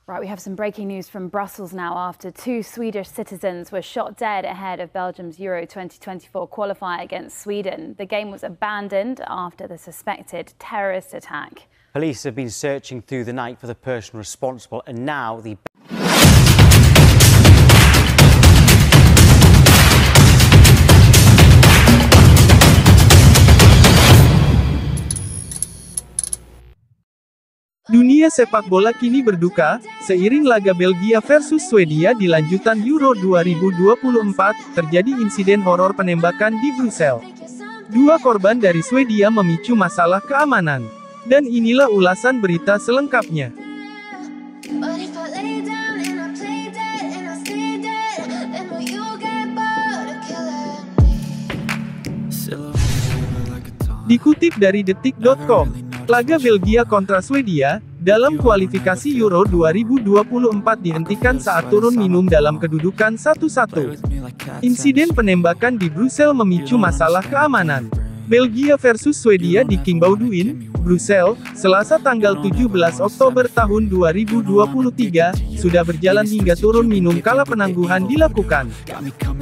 Right, we have some breaking news from Brussels now after two Swedish citizens were shot dead ahead of Belgium's Euro 2024 qualifier against Sweden. The game was abandoned after the suspected terrorist attack. Police have been searching through the night for the person responsible, and now the Dunia sepak bola kini berduka, seiring laga Belgia versus Swedia di lanjutan Euro 2024, terjadi insiden horor penembakan di Brussels. Dua korban dari Swedia memicu masalah keamanan. Dan inilah ulasan berita selengkapnya. Dikutip dari detik.com, laga Belgia kontra Swedia dalam kualifikasi Euro 2024 dihentikan saat turun minum dalam kedudukan 1-1. Insiden penembakan di Brussels memicu masalah keamanan. Belgia versus Swedia di King Baudouin, Brussels, Selasa tanggal 17 Oktober tahun 2023, sudah berjalan hingga turun minum kala penangguhan dilakukan.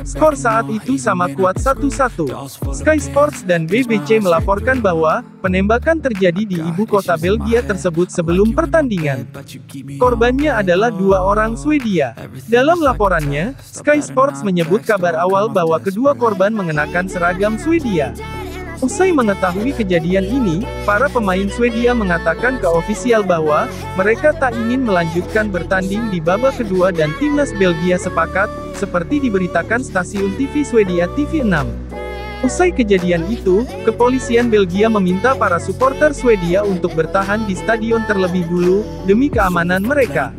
Skor saat itu sama kuat 1-1. Sky Sports dan BBC melaporkan bahwa penembakan terjadi di ibu kota Belgia tersebut sebelum pertandingan. Korbannya adalah dua orang Swedia. Dalam laporannya, Sky Sports menyebut kabar awal bahwa kedua korban mengenakan seragam Swedia. Usai mengetahui kejadian ini, para pemain Swedia mengatakan ke ofisial bahwa mereka tak ingin melanjutkan bertanding di babak kedua dan timnas Belgia sepakat, seperti diberitakan stasiun TV Swedia TV6. Usai kejadian itu, kepolisian Belgia meminta para supporter Swedia untuk bertahan di stadion terlebih dulu, demi keamanan mereka.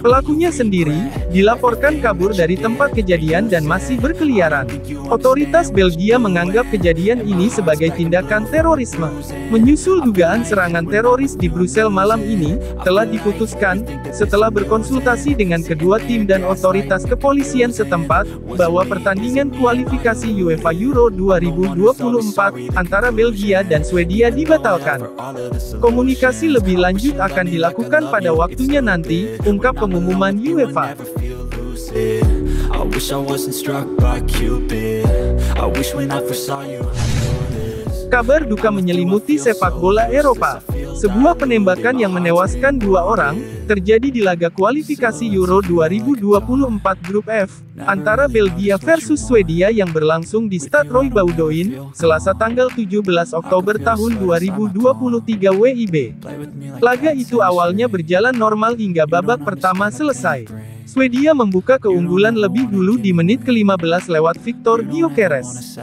Pelakunya sendiri dilaporkan kabur dari tempat kejadian dan masih berkeliaran. Otoritas Belgia menganggap kejadian ini sebagai tindakan terorisme. Menyusul dugaan serangan teroris di Brussels malam ini, telah diputuskan, setelah berkonsultasi dengan kedua tim dan otoritas kepolisian setempat, bahwa pertandingan kualifikasi UEFA Euro 2024 antara Belgia dan Swedia dibatalkan. Komunikasi lebih lanjut akan dilakukan pada waktunya nanti, ungkap pengumuman UEFA. Kabar duka menyelimuti sepak bola Eropa. Sebuah penembakan yang menewaskan dua orang, terjadi di laga kualifikasi Euro 2024 Grup F, antara Belgia versus Swedia yang berlangsung di Stade Roy Baudouin, Selasa tanggal 17 Oktober tahun 2023 WIB. Laga itu awalnya berjalan normal hingga babak pertama selesai. Swedia membuka keunggulan lebih dulu di menit ke-15 lewat Victor Gyökeres.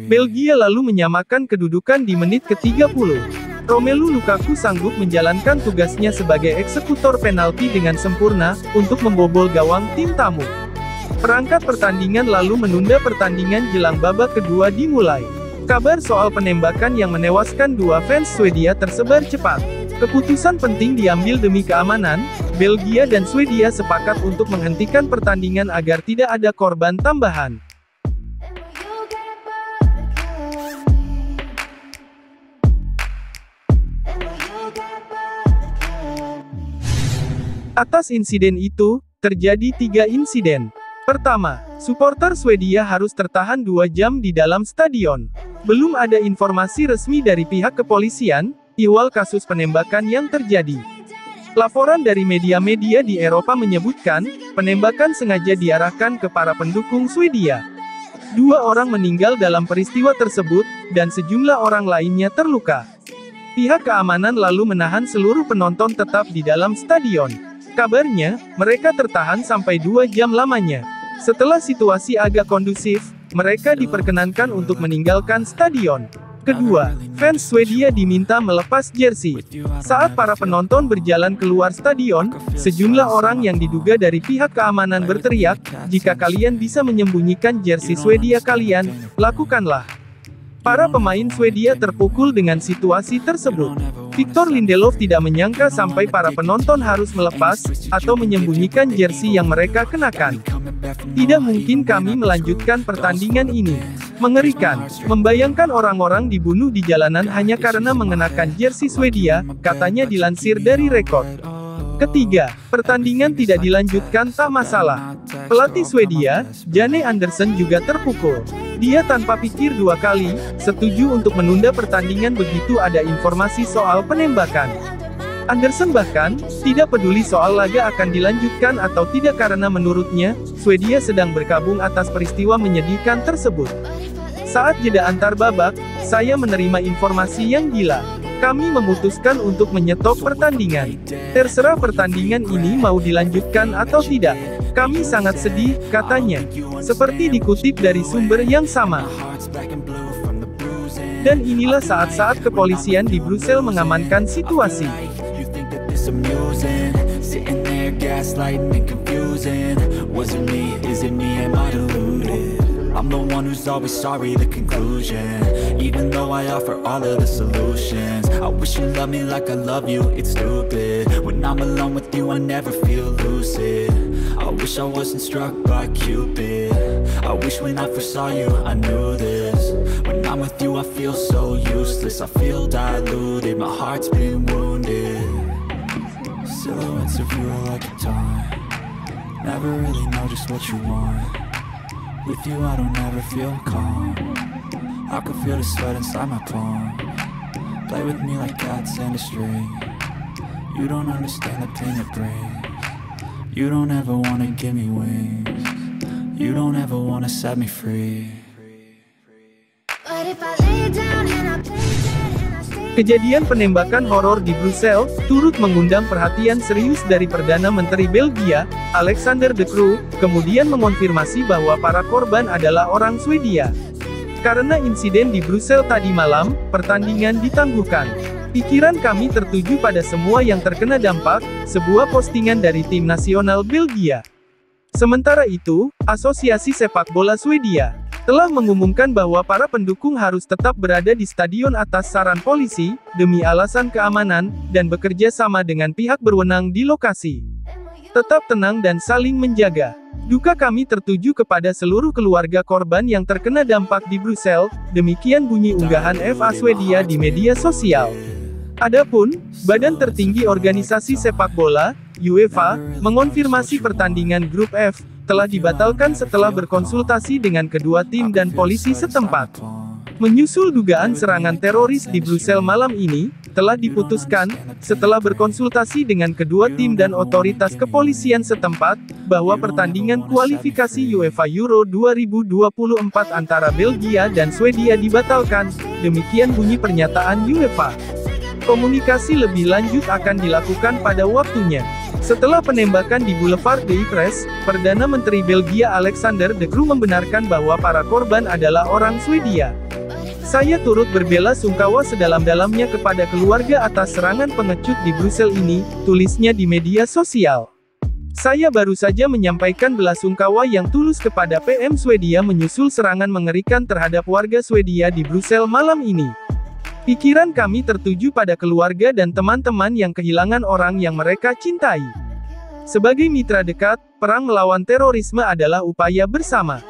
Belgia lalu menyamakan kedudukan di menit ke-30. Romelu Lukaku sanggup menjalankan tugasnya sebagai eksekutor penalti dengan sempurna, untuk membobol gawang tim tamu. Perangkat pertandingan lalu menunda pertandingan jelang babak kedua dimulai. Kabar soal penembakan yang menewaskan dua fans Swedia tersebar cepat. Keputusan penting diambil demi keamanan. Belgia dan Swedia sepakat untuk menghentikan pertandingan agar tidak ada korban tambahan. Atas insiden itu, terjadi 3 insiden. Pertama, supporter Swedia harus tertahan 2 jam di dalam stadion. Belum ada informasi resmi dari pihak kepolisian, ihwal kasus penembakan yang terjadi. Laporan dari media-media di Eropa menyebutkan, penembakan sengaja diarahkan ke para pendukung Swedia. 2 orang meninggal dalam peristiwa tersebut, dan sejumlah orang lainnya terluka. Pihak keamanan lalu menahan seluruh penonton tetap di dalam stadion. Kabarnya, mereka tertahan sampai 2 jam lamanya. Setelah situasi agak kondusif, mereka diperkenankan untuk meninggalkan stadion. Kedua, fans Swedia diminta melepas jersey. Saat para penonton berjalan keluar stadion, sejumlah orang yang diduga dari pihak keamanan berteriak, "Jika kalian bisa menyembunyikan jersey Swedia kalian, lakukanlah." Para pemain Swedia terpukul dengan situasi tersebut. Victor Lindelof tidak menyangka sampai para penonton harus melepas, atau menyembunyikan jersey yang mereka kenakan. "Tidak mungkin kami melanjutkan pertandingan ini. Mengerikan, membayangkan orang-orang dibunuh di jalanan hanya karena mengenakan jersey Swedia," katanya dilansir dari Rekord. Ketiga, pertandingan tidak dilanjutkan tak masalah. Pelatih Swedia, Janne Andersson juga terpukul. Dia tanpa pikir dua kali, setuju untuk menunda pertandingan begitu ada informasi soal penembakan. Andersson bahkan, tidak peduli soal laga akan dilanjutkan atau tidak karena menurutnya, Swedia sedang berkabung atas peristiwa menyedihkan tersebut. Saat jeda antar babak, saya menerima informasi yang gila. Kami memutuskan untuk menyetop pertandingan. Terserah pertandingan ini mau dilanjutkan atau tidak. Kami sangat sedih, katanya. Seperti dikutip dari sumber yang sama. Dan inilah saat-saat kepolisian di Brussel mengamankan situasi. I'm the one who's always sorry, the conclusion. Even though I offer all of the solutions, I wish you loved me like I love you, it's stupid. When I'm alone with you, I never feel lucid. I wish I wasn't struck by Cupid. I wish when I first saw you, I knew this. When I'm with you, I feel so useless. I feel diluted, my heart's been wounded. Silhouettes of you are like a taunt. Never really know just what you want. With you I don't ever feel calm. I can feel the sweat inside my palm. Play with me like cats and a string. You don't understand the pain it brings. You don't ever wanna give me wings. You don't ever wanna set me free. But if I lay down and I play dead and I stay. Kejadian penembakan horor di Brussel, turut mengundang perhatian serius dari Perdana Menteri Belgia, Alexander De Croo, kemudian mengonfirmasi bahwa para korban adalah orang Swedia. Karena insiden di Brussel tadi malam, pertandingan ditangguhkan. Pikiran kami tertuju pada semua yang terkena dampak, sebuah postingan dari tim nasional Belgia. Sementara itu, Asosiasi Sepak Bola Swedia telah mengumumkan bahwa para pendukung harus tetap berada di stadion atas saran polisi, demi alasan keamanan, dan bekerja sama dengan pihak berwenang di lokasi. Tetap tenang dan saling menjaga. Duka kami tertuju kepada seluruh keluarga korban yang terkena dampak di Brussel, demikian bunyi unggahan FA Swedia di media sosial. Adapun, badan tertinggi organisasi sepak bola, UEFA, mengonfirmasi pertandingan grup F, telah dibatalkan setelah berkonsultasi dengan kedua tim dan polisi setempat. Menyusul dugaan serangan teroris di Brussel malam ini, telah diputuskan, setelah berkonsultasi dengan kedua tim dan otoritas kepolisian setempat, bahwa pertandingan kualifikasi UEFA Euro 2024 antara Belgia dan Swedia dibatalkan, demikian bunyi pernyataan UEFA. Komunikasi lebih lanjut akan dilakukan pada waktunya. Setelah penembakan di Boulevard de Ypres, Perdana Menteri Belgia Alexander De Croo membenarkan bahwa para korban adalah orang Swedia. Saya turut berbela sungkawa sedalam-dalamnya kepada keluarga atas serangan pengecut di Brussel ini, tulisnya di media sosial. Saya baru saja menyampaikan belasungkawa yang tulus kepada PM Swedia menyusul serangan mengerikan terhadap warga Swedia di Brussel malam ini. Pikiran kami tertuju pada keluarga dan teman-teman yang kehilangan orang yang mereka cintai. Sebagai mitra dekat, perang melawan terorisme adalah upaya bersama.